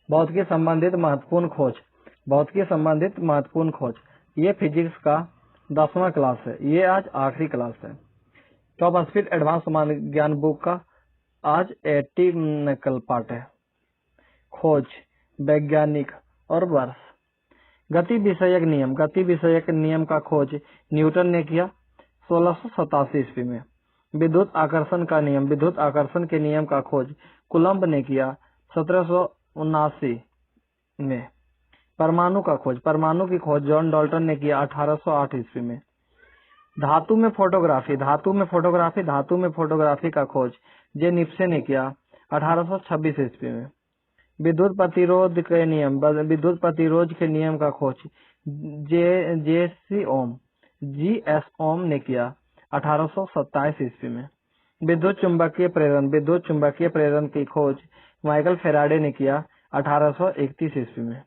भौतिकी संबंधित महत्वपूर्ण खोज, भौतिकी संबंधित महत्वपूर्ण खोज। ये फिजिक्स का 10वां क्लास है, ये आज आखिरी क्लास है। टॉप स्पीड एडवांस सामान्य ज्ञान बुक का आज 80 नकल पार्ट है। खोज, वैज्ञानिक और वर्ष। गति विषयक नियम, गति विषयक नियम का खोज न्यूटन ने किया 1687 ईस्वी में। विद्युत आकर्षण का नियम, विद्युत आकर्षण के नियम का खोज कूलम्ब ने किया 1779 में। परमाणु का खोज, परमाणु की खोज जॉन डाल्टन ने किया 1808 ईस्वी में। धातु में फोटोग्राफी, धातु में फोटोग्राफी, धातु में फोटोग्राफी का खोज जे निप्से ने किया 1826 ईस्वी में। विद्युत प्रतिरोध के नियम, विद्युत प्रतिरोध के नियम का खोज जीएस ओम ने किया 1827 ईस्वी में। विद्युत चुंबकीय प्रेरण, विद्युत चुंबकीय प्रेरण की खोज माइकल फेराडे ने किया 1831 ईस्वी में।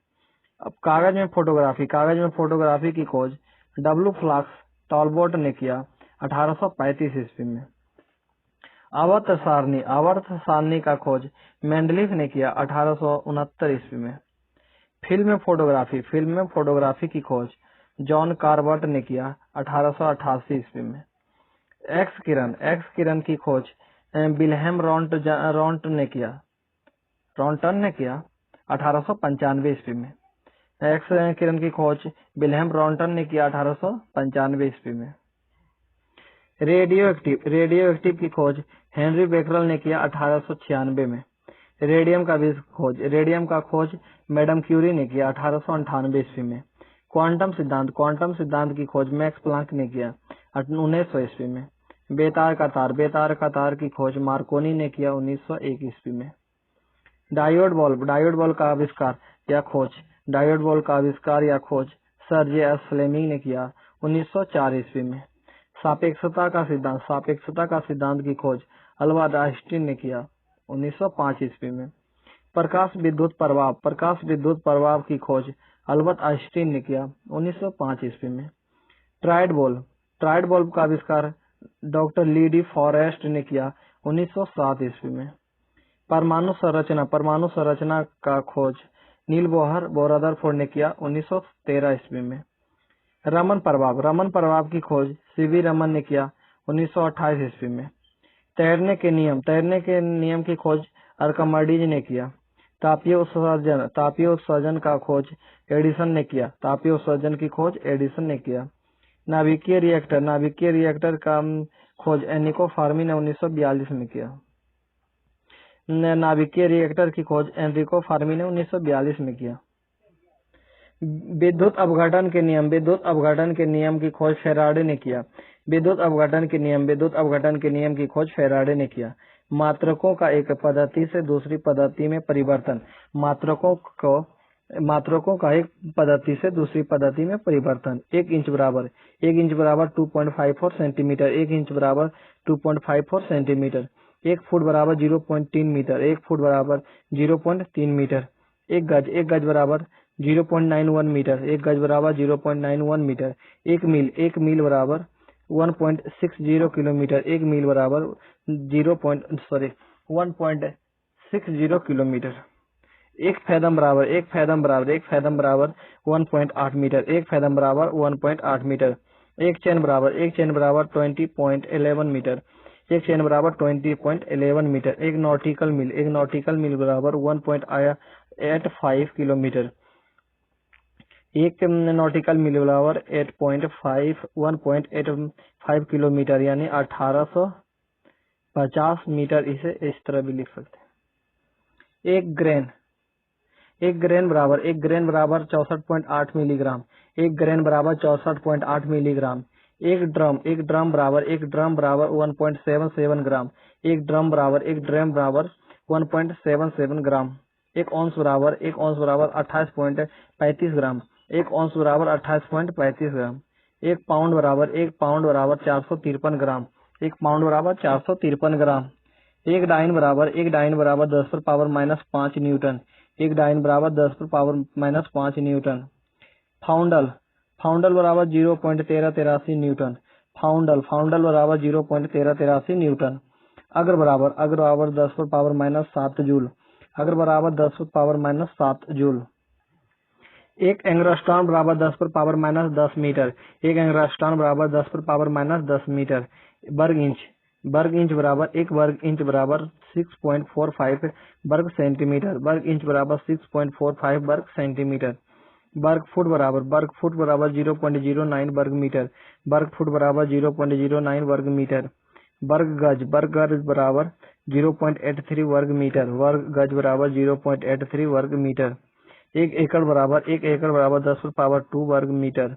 अब कागज में फोटोग्राफी, कागज में फोटोग्राफी की खोज डब्ल्यू फ्लाक्स टॉलबोट ने किया 1835 ईस्वी में। आवर्त सारणी, आवर्त सारणी का खोज मेंडलीफ ने किया 1869 ईस्वी में। फिल्म में फोटोग्राफी, फिल्म में फोटोग्राफी की खोज जॉन कार्बट ने किया 1888 ईस्वी में। एक्स किरण, एक्स किरण की खोज विल्हेम रॉन्टन ने किया 1895 ईस्वी में। एक्स किरण की खोज विल्हेम रॉन्टन ने किया 1895 ईस्वी में। रेडियो एक्टिव, रेडियो एक्टिव की खोज हेनरी बेकरल ने किया 1896 में। रेडियम का भी खोज, रेडियम का खोज मैडम क्यूरी ने किया 1898 ईस्वी में। क्वांटम सिद्धांत, क्वांटम सिद्धांत की खोज मैक्स प्लांक ने किया 1900 ईस्वी में। बेतार का तार, बेतार का तार की खोज मार्कोनी ने किया 1901 ईस्वी में। डायोड बल्ब, डायोड बल्ब का आविष्कार या खोज, डायोड बल्ब का आविष्कार या खोज सर जे एस फ्लेमिंग ने किया 1904 ईस्वी में। सापेक्षता का सिद्धांत, सापेक्षता का सिद्धांत की खोज अल्बर्ट आइंस्टीन ने किया 1905 ईस्वी में। प्रकाश विद्युत प्रभाव, प्रकाश विद्युत प्रभाव की खोज अल्बर्ट आइंस्टीन ने किया 1905 ईस्वी में। ट्राइड बल्ब, ट्राइड बल्ब का आविष्कार डॉक्टर ली डी फॉरेस्ट ने किया 1907 ईस्वी में। परमाणु संरचना, परमाणु संरचना का खोज नील बोहर रदरफोर्ड ने किया 1913 ईस्वी में। रमन प्रभाव, रमन प्रभाव की खोज सीवी रमन ने किया 1928 ईस्वी में। तैरने के नियम, तैरने के नियम की खोज आर्किमिडीज ने किया। तापीय उत्सर्जन, तापीय उत्सर्जन का खोज एडिसन ने किया, तापीय उत्सर्जन की खोज एडिसन ने किया। नाभिकीय रिएक्टर, नाभिकीय रिएक्टर का खोज एनिको फार्मी ने 1942 में किया। नाभिकीय रिएक्टर की खोज एनरिको फार्मी ने 1942 में किया। विद्युत अपघटन के नियम, विद्युत अपघटन के नियम की खोज फेराडे ने किया। विद्युत अपघटन के नियम, विद्युत अपघटन के नियम की खोज फेराडे ने किया। मात्रकों का एक पद्धति से दूसरी पद्धति में परिवर्तन, मात्रकों का एक पद्धति से दूसरी पद्धति में परिवर्तन। 1 इंच बराबर, 1 इंच बराबर 2.54 सेंटीमीटर, 1 इंच बराबर 2.54 सेंटीमीटर। 1 फुट बराबर 0.3 मीटर, 1 फुट बराबर 0.3 मीटर। 1 गज, 1 गज बराबर 0.91 मीटर, 1 गज बराबर 0.91 मीटर। 1 मील, 1 मील बराबर 1.60 किलोमीटर, 1 मील बराबर 1.60 किलोमीटर। 1 फैदम बराबर, 1 फैदम बराबर, 1 फैदम बराबर 1.8 मीटर, 1 फैदम बराबर 1.8 मीटर। 1 चैन बराबर, 1 चैन बराबर 20.11 मीटर, 1 चैन बराबर 20.11 मीटर। 1 नॉटिकल मील, 1 नॉटिकल मील बराबर 1.85 किलोमीटर। 1 नॉटिकल मील बराबर 1.85 किलोमीटर यानी 1850 मीटर। इसे इस तरह भी लिख सकते हैं। 1 ग्रेन, 1 ग्रेन बराबर, 1 ग्रेन बराबर 64.8 मिलीग्राम, 1 ग्रेन बराबर 64.8 मिलीग्राम। 1 ड्रम, 1 ड्रम बराबर, 1 ड्रम बराबर 1.77 ग्राम, 1 ड्रम बराबर, 1 ड्रम बराबर 1.77 ग्राम। 1 औंस बराबर, 1 औंस बराबर 28.35 ग्राम, 1 औंस बराबर 28.35 ग्राम। 1 पाउंड बराबर, 1 पाउंड बराबर 453 ग्राम, 1 पाउंड बराबर 453 ग्राम। 1 डाइन बराबर, 1 डाइन बराबर 10 पर पावर -5 न्यूटन, 1 डाइन बराबर 10 पर पावर -5 न्यूटन। फाउंडल, फाउंडल बराबर 0.1383 न्यूटन, फाउंडल, फाउंडल बराबर 0.1383 न्यूटन। अग्र बराबर, अग्र बराबर 10 पर पावर -7 जूल, अगर बराबर 10⁻⁻7 जूल। एक एंग्स्ट्रॉम बराबर 10⁻⁻10 मीटर। एक एंग्स्ट्रॉम बराबर 10⁻⁻10 मीटर। वर्ग इंच। वर्ग इंच बराबर एक वर्ग इंच बराबर 6.45 वर्ग सेंटीमीटर। वर्ग इंच बराबर 6.45 वर्ग सेंटीमीटर। वर्ग फुट बराबर 0.09 वर्ग मीटर। वर्ग फुट बराबर 0.09 वर्ग मीटर। वर्ग गज बराबर 0.83 वर्ग मीटर। वर्ग गज बराबर 0.83 वर्ग मीटर। एक एकड़ बराबर 10⁻² वर्ग मीटर।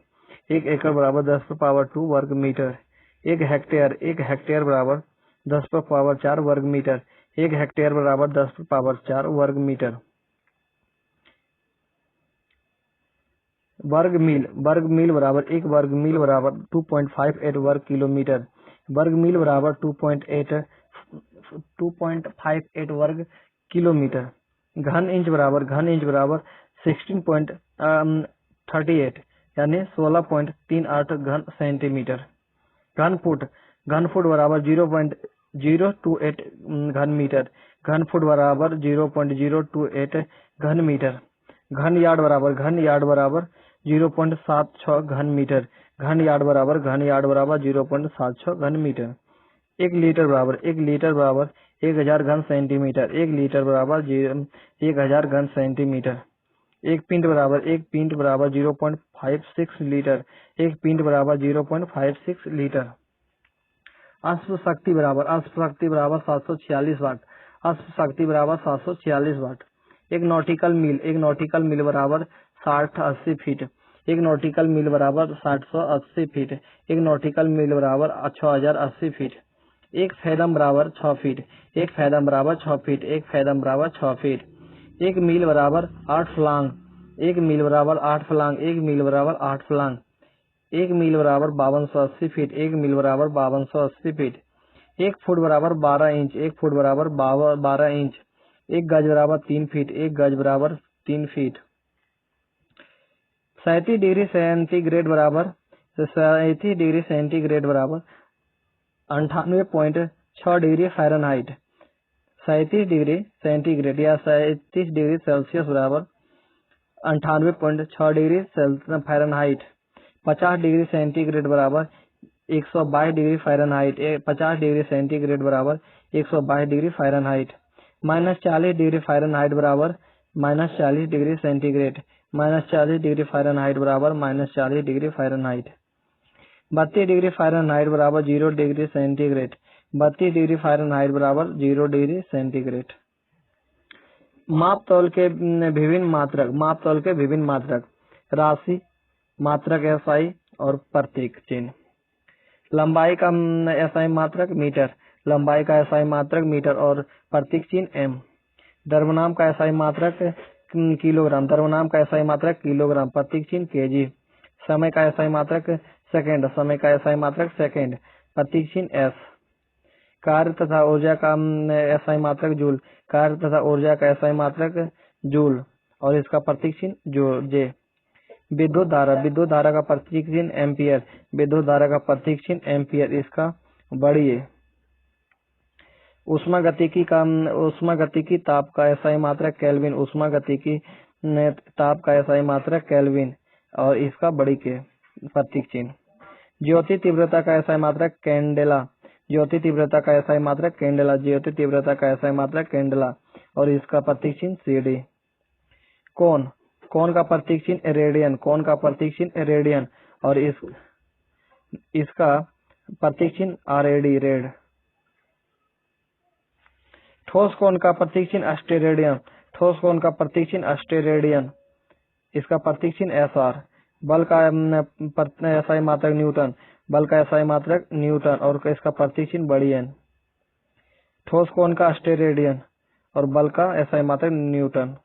एक एकड़ बराबर 10⁻² वर्ग मीटर। एक हेक्टेयर बराबर 10⁻4 वर्ग मीटर। एक हेक्टेयर बराबर 10⁻4 वर्ग मीटर। वर्ग मील बराबर एक वर्ग मील बराबर 2.58 वर्ग किलोमीटर। वर्ग मील बराबर 2.58 वर्ग किलोमीटर। घन इंच बराबर 16.38 यानी 16.38 घन सेंटीमीटर। घन फुट बराबर 0.028 घन मीटर। घन फुट बराबर 0.028 घन मीटर। घन यार्ड बराबर 0.76 घन मीटर। घन यार्ड बराबर 0.76 घन मीटर। एक लीटर बराबर 1000 घन सेंटीमीटर। एक लीटर बराबर 1000 घन सेंटीमीटर। एक पिंट बराबर 0.56 लीटर। एक पिंट बराबर 0.56 लीटर। अश्व शक्ति बराबर 746 वाट। अश्व शक्ति बराबर 746 वाट। एक नॉटिकल मील बराबर 60-80 फीट। एक नॉटिकल मील बराबर 780 फीट। एक नॉटिकल मील बराबर 6080 फीट। एक फैदम बराबर 6 फीट। एक फैदम बराबर 6 फीट। एक फैदम बराबर 6 फीट। एक मील बराबर 8 फलांग। एक मील बराबर 8 फलांग। एक मील बराबर 8 फलांग। एक मील बराबर 5280 फीट। एक मील बराबर 5280 फीट। एक फुट बराबर 12 इंच। एक फुट बराबर 12 इंच। एक गज बराबर 3 फीट। एक गज बराबर 3 फीट। 37 डिग्री सेंटीग्रेड बराबर 98.6 डिग्री फ़ारेनहाइट। 37 डिग्री सेंटीग्रेड या 37 डिग्री सेल्सियस बराबर 98.6 डिग्री फ़ारेनहाइट। 50 डिग्री सेंटीग्रेड बराबर 122 डिग्री फ़ारेनहाइट। 50 डिग्री सेंटीग्रेड बराबर 122 डिग्री फ़ारेनहाइट। -40 डिग्री फ़ारेनहाइट बराबर -40 डिग्री सेंटीग्रेड। -40 डिग्री फ़ारेनहाइट बराबर -40 डिग्री फ़ारेनहाइट। 32 डिग्री फ़ारेनहाइट बराबर 0 डिग्री सेंटीग्रेड। 32 डिग्री फ़ारेनहाइट बराबर 0 degree centigrade. माप तौल के विभिन्न मात्रक राशि, मात्रक एसआई और प्रतीक चिन्ह। लंबाई का एसआई मात्रक मीटर। लंबाई का एसआई मात्रक मीटर और प्रतीक चिन्ह एम। द्रव्यनाम का एसआई मात्रक किलोग्राम। द्रव्यनाम का एसआई मात्रक किलोग्राम। प्रतीक चिन्ह केजी। समय का एसआई मात्रक सेकंड। समय का एसआई मात्रक सेकंड। प्रतीक चिन्ह एस। कार्य तथा ऊर्जा का एसआई मात्रक जूल। कार्य तथा ऊर्जा का एसआई मात्रक जूल और इसका प्रतीक चिन्ह जे। विद्युत धारा का प्रतीक चिन्ह एम्पियर। विद्युत धारा का प्रतीक चिन्ह एम्पियर, इसका बढ़िए। ऊष्मागतिकी ताप का एसआई मात्रक केल्विन। ऊष्मागतिकी ताप का एसआई मात्रक केल्विन और इसका बड़ी के प्रतीक चिन्ह। ज्योति तीव्रता का एसआई मात्रक कैंडेला। ज्योति तीव्रता का एसआई मात्रक कैंडेला। ज्योति तीव्रता का एसआई मात्रक कैंडेला और इसका प्रतीक चिन्ह सीडी। कोण का प्रतीक चिन्ह रेडियन। कोण का प्रतीक चिन्ह रेडियन और इसका प्रतीक चिन्ह आरएडी, रेड। ठोस कोण का प्रतीक चिन्ह अस्टेरेडियन। ठोस कोण का प्रतीक चिन्ह अस्टेरेडियन, इसका प्रतीक चिन्ह एसआर। बल का एसआई मात्रक न्यूटन। बल का एसआई मात्रक न्यूटन और इसका प्रतीक चिन्ह बड़ी एन। ठोस कोण का अस्टेरेडियन और बल का एसआई मात्रक न्यूटन।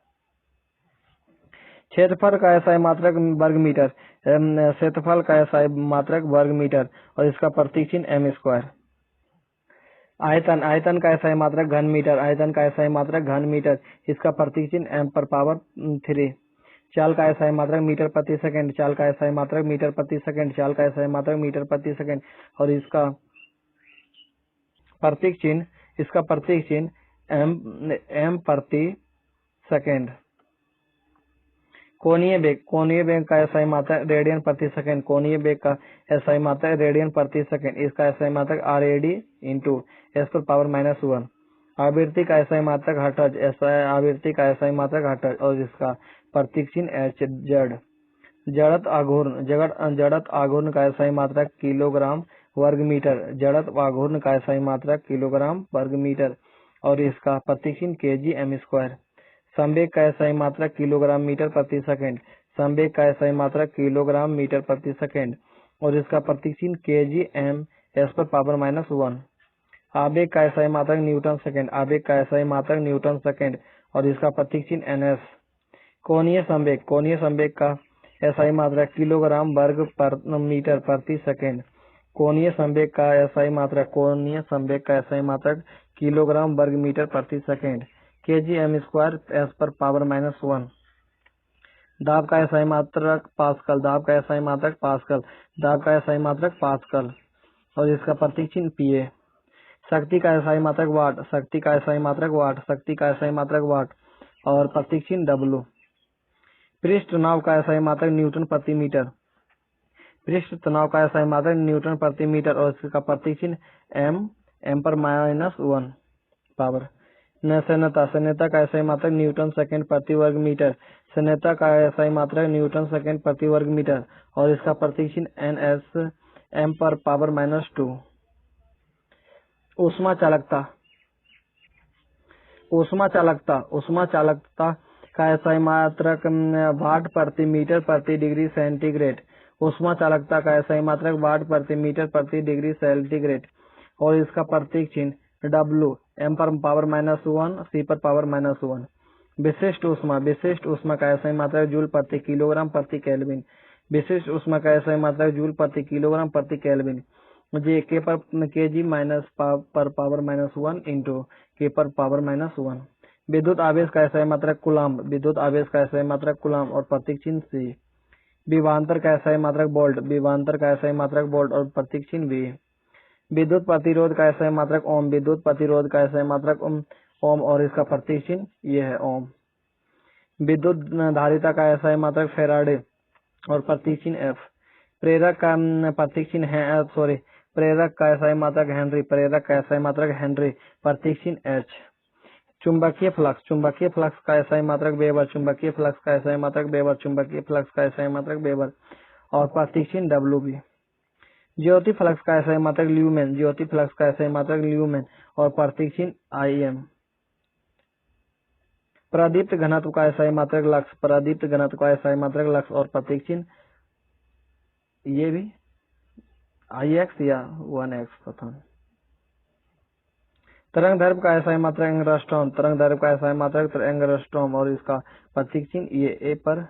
क्षेत्रफल का एसआई मात्रक वर्ग मीटर। क्षेत्रफल का एसआई मात्रक वर्ग मीटर और इसका प्रतीक चिन्ह एम स्क्वायर। आयतन का एसआई मात्रक घन मीटर। आयतन का एसआई मात्रक घन मीटर, इसका प्रतीक चिन्ह एम पर पावर 3। चाल का एसआई मात्रक मीटर प्रति सेकंड। चाल का एसआई मात्रक मीटर प्रति सेकंड। चाल का एसआई मात्रक मीटर प्रति सेकंड और इसका प्रतीक चिन्ह एम प्रति सेकेंड। कोणीय बेग का एसआई मात्रक रेडियन प्रति सेकेंड। कोणीय बेग का एसआई मात्रक रेडियन प्रति सेकेंड। इसका एसआई मात्रक RAD इंटू (10⁻⁻1). आवृत्ति का एसआई मात्रक हर्ट्ज। आवृत्ति का एसआई मात्रक हर्ट्ज और इसका प्रतीक चिन्ह H। जड़त्व आघूर्ण का एसआई मात्रक किलोग्राम वर्ग मीटर। जड़त्व आघूर्ण का एसआई मात्रक किलोग्राम वर्ग मीटर और इसका प्रतीक चिन्ह kgm²। संवेग का एसआई मात्रक किलोग्राम मीटर प्रति सेकेंड। संवेग का एसआई मात्रक किलोग्राम मीटर प्रति सेकेंड और इसका प्रतीक चिन्ह kgm(10⁻⁻1). आवेग का एसआई मात्रक न्यूटन सेकेंड। आवेग का एसआई मात्रक न्यूटन सेकेंड और इसका प्रतीक चिन्ह ns। कोणीय संवेग का एसआई मात्रक किलोग्राम वर्ग मीटर प्रति सेकेंड। कोणीय संवेग का एसआई मात्रक किलोग्राम वर्ग मीटर प्रति सेकेंड kgm²(10⁻⁻1). दाब का एसआई मात्रक पास्कल। दाब का एसआई मात्रक पास्कल। दाब का एसआई मात्रक पास्कल और इसका प्रतीक चिन्ह PA। शक्ति का एसआई मात्रक वाट। शक्ति का एसआई मात्रक वाट। शक्ति का एसआई मात्रक वाट और प्रतीक चिन्ह W। पृष्ठ तनाव का एसआई मात्रक न्यूटन प्रति मीटर। पृष्ठ तनाव का एसआई मात्रक न्यूटन प्रति मीटर और इसका प्रतीक चिन्ह m(m⁻⁻1) पावर। संयंत्रता का एसआई मात्रक न्यूटन सेकेंड प्रति वर्ग मीटर। संयंत्रता का एसआई मात्रक न्यूटन सेकेंड प्रति वर्ग मीटर और इसका प्रतीक चिन्ह NS m(m⁻2). ऊष्मा चालकता का एसआई मात्रक वाट प्रति मीटर प्रति डिग्री सेंटीग्रेड। ऊष्मा चालकता का एसआई मात्रक वाट प्रति मीटर प्रति डिग्री सेंटीग्रेड और इसका प्रतीक चिन्ह W m(m⁻1) C(m)(1). विशिष्ट ऊष्मा का एसआई मात्रक जूल प्रति किलोग्राम प्रति केल्विन। विशिष्ट ऊष्मा का एसआई मात्रक जूल प्रति किलोग्राम प्रति kelvin J K/(1) into K/(1). विद्युत आवेश का एसआई मात्रक कूलाम्ब। विद्युत आवेश का एसआई मात्रक कूलाम्ब और प्रतीक चिन्ह C। विभवांतर का एसआई मात्रक वोल्ट। विभवांतर का एसआई मात्रक वोल्ट और प्रतीक चिन्ह V। विद्युत प्रतिरोध का एसआई मात्रक ओम। विद्युत प्रतिरोध का एसआई मात्रक ओम और इसका प्रतीक चिन्ह ये है ओम। विद्युत धारिता का एसआई मात्रक फैराडे और प्रतीक चिन्ह F। प्रेरक का प्रतीक चिन्ह है प्रेरक का एसआई मात्रक हेनरी। प्रेरक का एसआई मात्रक हेनरी प्रतीक चिन्ह H। चुंबकीय फ्लक्स का एसआई मात्रक वेबर। चुंबकीय फ्लक्स का एसआई मात्रक वेबर। चुंबकीय फ्लक्स का एसआई मात्रक वेबर और प्रतीक चिन्ह WB। ज्योति फ्लक्स का एसआई मात्रक ल्यूमेन। ज्योति फ्लक्स का एसआई मात्रक ल्यूमेन और प्रतीक चिन्ह IM। प्रदीप्त घनत्व का एसआई मात्रक लक्स। प्रदीप्त घनत्व का एसआई मात्रक लक्स और प्रतीक चिन्ह ये भी IX या 1X प्रथम। तरंग दैर्घ्य का एसआई मात्रक एंगस्ट्रॉम। तरंग दैर्घ्य का एसआई मात्रक एंगस्ट्रॉम और इसका प्रतीक चिन्ह ये A पर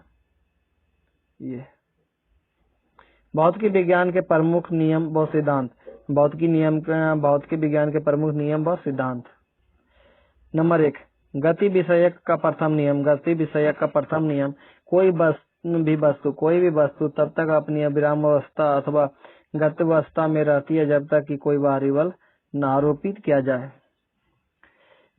ये। भौतिकी विज्ञान के प्रमुख नियम व सिद्धांत। भौतिकी विज्ञान के प्रमुख नियम व सिद्धांत। नंबर 1 गति विषयक का प्रथम नियम। गति विषयक का प्रथम नियम कोई भी वस्तु तब तक अपनी अविराम अवस्था अथवा गत्यावस्था में रहती है जब तक कि कोई बाहरी बल न आरोपित किया जाए।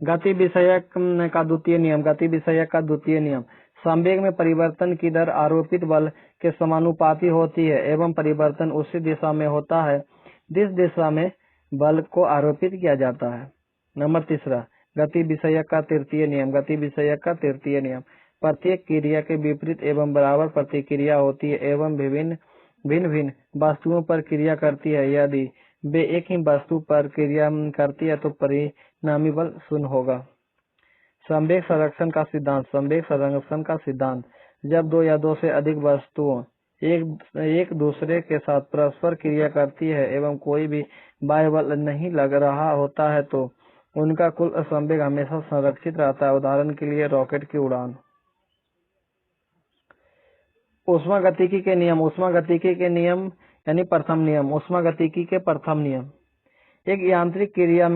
गति विषयक का द्वितीय नियम। गति विषयक का द्वितीय नियम संवेग में परिवर्तन की दर आरोपित बल के समानुपाती होती है एवं परिवर्तन उसी दिशा में होता है जिस दिशा में बल को आरोपित किया जाता है। नंबर 3 गति विषयक का तृतीय नियम। गति विषयक का तृतीय नियम प्रत्येक क्रिया के विपरीत एवं बराबर प्रतिक्रिया होती है एवं भिन्न वस्तुओं पर क्रिया करती है। यदि वे एक ही वस्तु पर क्रिया करती है तो परिणामी बल शून्य होगा। संवेग संरक्षण का सिद्धांत। संवेग संरक्षण का सिद्धांत जब दो या दो से अधिक वस्तुओं एक दूसरे के साथ परस्पर क्रिया करती है एवं कोई भी बाह्य बल नहीं लग रहा होता है तो उनका कुल संवेग हमेशा संरक्षित रहता है। उदाहरण के लिए रॉकेट की उड़ान। ऊष्मागतिकी के नियम। ऊष्मागतिकी के नियम यानी प्रथम नियम। ऊष्मागतिकी के प्रथम नियम एक यांत्रिक क्रिया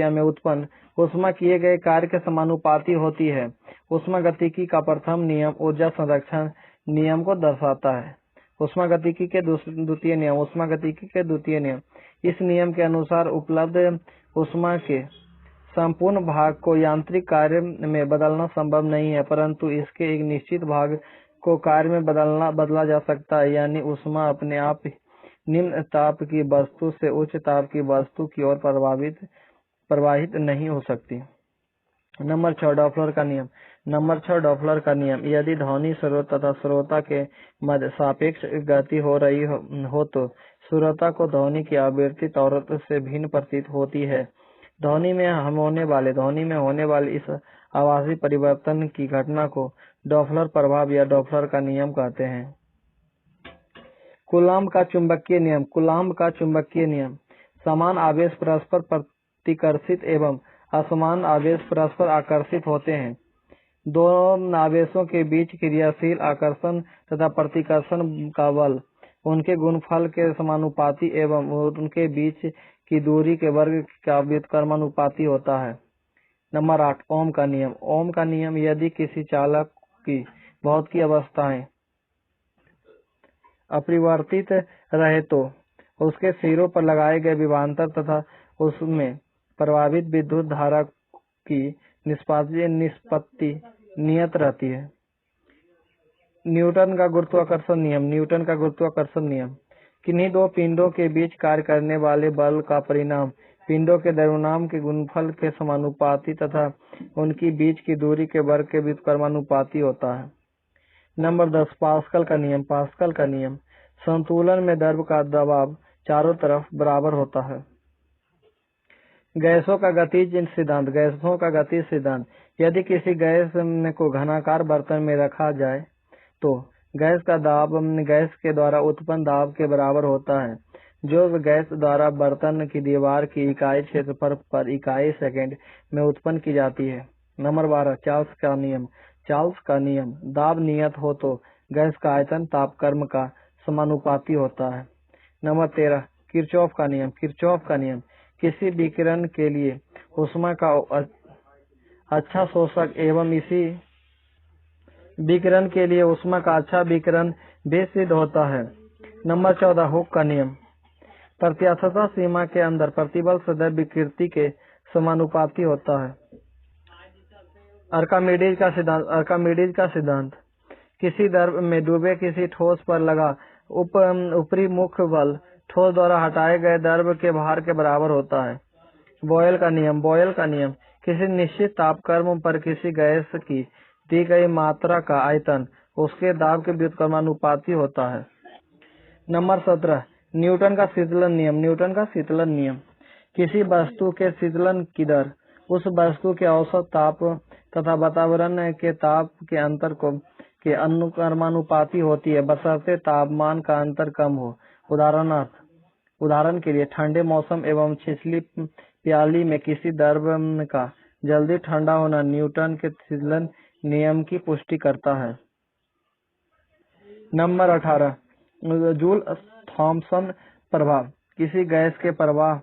में उत्पन्न ऊष्मा किए गए कार्य के समानुपाती होती है। ऊष्मागतिकी का प्रथम नियम ऊर्जा संरक्षण नियम को दर्शाता है। ऊष्मागतिकी के द्वितीय नियम। ऊष्मागतिकी के द्वितीय नियम इस नियम के अनुसार उपलब्ध ऊष्मा के संपूर्ण भाग को यांत्रिक कार्य में बदलना संभव नहीं है, परंतु इसके एक निश्चित भाग को कार्य में बदला जा सकता है, यानी ऊष्मा अपने आप निम्न ताप की वस्तु से उच्च ताप की वस्तु की ओर प्रवाहित नहीं हो सकती। नंबर 6 डॉपलर का नियम। नंबर 6 डॉपलर का नियम। यदि ध्वनि स्रोत तथा श्रोता के मध्य सापेक्ष गति हो रही हो तो श्रोता को ध्वनि की आवृत्ति त्वरण से भिन्न प्रतीत होती है। ध्वनि में होने वाले इस आवाज़ी परिवर्तन की घटना को डॉपलर प्रभाव या डॉपलर का नियम कहते हैं। कूलाम्ब का चुंबकीय नियम। कूलाम्ब का चुंबकीय नियम। समान आवेश परस्पर प्रतिकर्षित एवं असमान आवेश परस्पर आकर्षित होते हैं। दोनों आवेशों के बीच क्रियाशील आकर्षण तथा प्रतिकर्षण का बल उनके गुणनफल के समानुपाती एवं उनके बीच की दूरी के वर्ग का व्युत्क्रमानुपाती होता है। नंबर 8 ओम का नियम। ओम का नियम। यदि किसी चालक की भौतिकी अवस्थाएं अपरिवर्तित रहे तो उसके सिरों पर लगाए गए विभवांतर तथा उसमें प्रवाहित विद्युत धारा की निष्पत्ति नियत रहती है। न्यूटन का गुरुत्वाकर्षण नियम। न्यूटन का गुरुत्वाकर्षण नियम। किन्हीं दो पिंडों के बीच कार्य करने वाले बल का परिणाम पिंडों के द्रव्यमान के गुणनफल के समानुपाती तथा उनकी बीच की दूरी के वर्ग के व्युत्क्रमानुपाती होता है। नंबर 10 पास्कल का नियम। पास्कल का नियम। संतुलन में द्रव का दबाव चारों तरफ बराबर होता है। गैसों का गतिज सिद्धांत। गैसों का गतिज सिद्धांत। यदि किसी गैस को घनाकार बर्तन में रखा जाए तो गैस का दाब गैस के द्वारा उत्पन्न दाब के बराबर होता है, जो गैस द्वारा बर्तन की दीवार की इकाई क्षेत्रफल पर इकाई सेकंड में उत्पन्न की जाती है। नंबर 12 चार्ल्स का नियम। चार्ल्स का नियम। दाब नियत हो तो गैस का आयतन तापक्रम का समानुपाती होता है। नंबर 13 किरचॉफ का नियम। किरचॉफ का नियम। किसी विकिरण के लिए ऊष्मा का अच्छा शोषक एवं इसी विकिरण के लिए ऊष्मा का अच्छा विकिरण भी सिद्ध होता है। नंबर 14 हुक का नियम। प्रत्यास्थता सीमा के अंदर प्रतिबल सदैव विकृति के समानुपाती होता है। आर्किमिडीज का सिद्धांत। आर्किमिडीज का सिद्धांत। किसी द्रव में डूबे किसी ठोस पर लगा ऊपरी मुख्य बल ठोस द्वारा हटाए गए द्रव के भार के बराबर होता है। बॉयल का नियम। बॉयल का नियम। किसी निश्चित तापक्रम पर किसी गैस की दी गई मात्रा का आयतन उसके दाब के व्युत्क्रमानुपाती होता है। नंबर 17 न्यूटन का शीतलन नियम। न्यूटन का शीतलन नियम। किसी वस्तु के शीतलन की दर उस वस्तु के औसत ताप तथा वातावरण के ताप के अंतर के अनुक्रमानुपाती होती है, बशर्ते तापमान का अंतर कम हो। उदाहरण के लिए ठंडे मौसम एवं छिछली प्याली में किसी द्रव का जल्दी ठंडा होना न्यूटन के शीतलन नियम की पुष्टि करता है। नंबर 18 जूल थॉमसन प्रभाव। किसी गैस के प्रवाह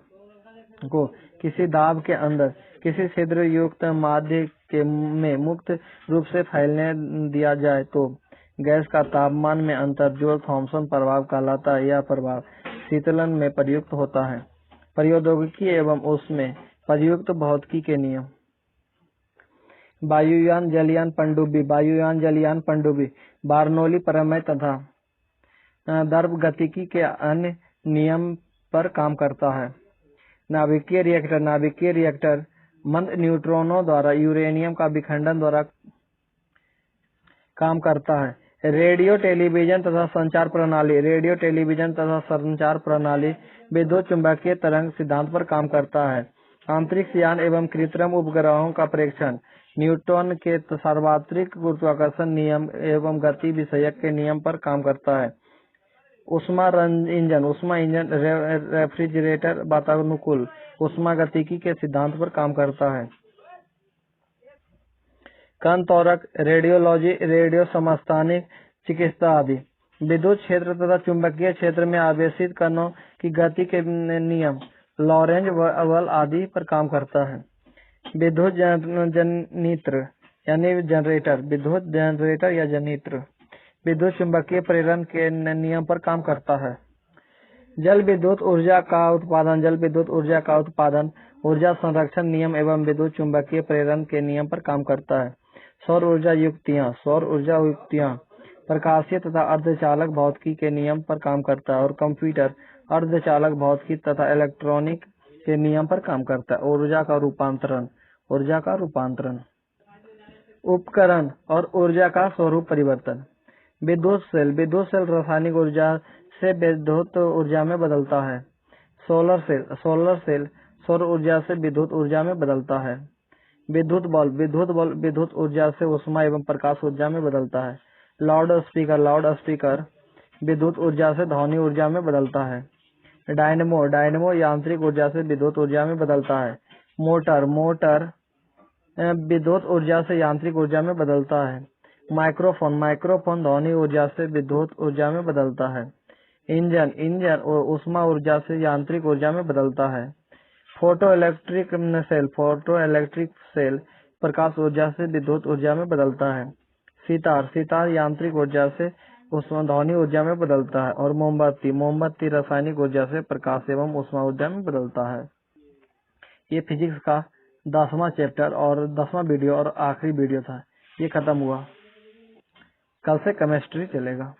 को किसी दाब के अंदर किसी छिद्र युक्त माध्यम में मुक्त रूप से फैलने दिया जाए तो गैस का तापमान में अंतर जूल थॉमसन प्रभाव कहलाता है। यह प्रभाव शीतलन में प्रयुक्त होता है। प्रौद्योगिकी एवं उसमें प्रयुक्त भौतिकी के नियम। वायुयान जलयान पनडुब्बी। वायुयान जलयान पनडुब्बी बार्नौली प्रमेय तथा द्रव गतिकी के अन्य नियम पर काम करता है। नाभिकीय रिएक्टर। नाभिकीय रिएक्टर मंद न्यूट्रॉनों द्वारा यूरेनियम का विखंडन द्वारा काम करता है। रेडियो टेलीविजन तथा संचार प्रणाली। रेडियो टेलीविजन तथा संचार प्रणाली विद्युत चुंबकीय तरंग सिद्धांत पर काम करता है। अंतरिक्ष यान एवं कृत्रिम उपग्रहों का परीक्षण न्यूटन के सार्वत्रिक गुरुत्वाकर्षण नियम एवं गति विषयक के नियम पर काम करता है। ऊष्मा इंजन रेफ्रिजरेटर वातानुकूल ऊष्मागतिकी के सिद्धांत पर काम करता है। कण त्वरक, रेडियोलॉजी, रेडियो समस्थानिक चिकित्सा आदि। विद्युत क्षेत्र तथा चुंबकीय क्षेत्र में आवेशित कणों की गति के नियम लॉरेंज बल आदि पर काम करता है। विद्युत जनित्र यानी जनरेटर। विद्युत जनरेटर या जनित्र विद्युत चुंबकीय प्रेरण के नियम पर काम करता है। जल विद्युत ऊर्जा का उत्पादन, जल विद्युत ऊर्जा का उत्पादन ऊर्जा संरक्षण नियम एवं विद्युत चुंबकीय प्रेरण के नियम पर काम करता है। सौर ऊर्जा युक्तियां, सौर ऊर्जा युक्तियां प्रकाशीय तथा अर्धचालक भौतिकी के नियम पर काम करता है। और कंप्यूटर अर्धचालक भौतिकी तथा इलेक्ट्रॉनिक के नियम पर काम करता है। ऊर्जा का रूपांतरण, ऊर्जा का रूपांतरण उपकरण और ऊर्जा का स्वरूप परिवर्तन। विद्युत सेल, विद्युत सेल रासायनिक ऊर्जा से विद्युत ऊर्जा में बदलता है। सोलर सेल, सोलर सेल सौर ऊर्जा से विद्युत ऊर्जा में बदलता है। विद्युत बल्ब, विद्युत बल्ब विद्युत ऊर्जा से ऊष्मा एवं प्रकाश ऊर्जा में बदलता है। लाउड स्पीकर, लाउड स्पीकर विद्युत ऊर्जा से ध्वनि ऊर्जा में बदलता है। डायनेमो, डायनेमो यांत्रिक ऊर्जा से विद्युत ऊर्जा में बदलता है। मोटर, मोटर विद्युत ऊर्जा से यांत्रिक ऊर्जा में बदलता है। माइक्रोफोन, माइक्रोफोन ध्वनि ऊर्जा से विद्युत ऊर्जा में बदलता है। इंजन, इंजन ऊष्मा ऊर्जा से यांत्रिक ऊर्जा में बदलता है। Photo electric cell, photo electric cell प्रकाश ऊर्जा से विद्युत ऊर्जा में बदलता है। सितार, सितार यांत्रिक ऊर्जा से ऊष्मा ध्वनि ऊर्जा में बदलता है। और मोमबत्ती, मोमबत्ती रासायनिक ऊर्जा से प्रकाश एवं ऊष्मा ऊर्जा में बदलता है। ये फिजिक्स का 10वां चैप्टर और 10वां वीडियो और आखिरी वीडियो था, ये खत्म हुआ। कल से केमिस्ट्री चलेगा।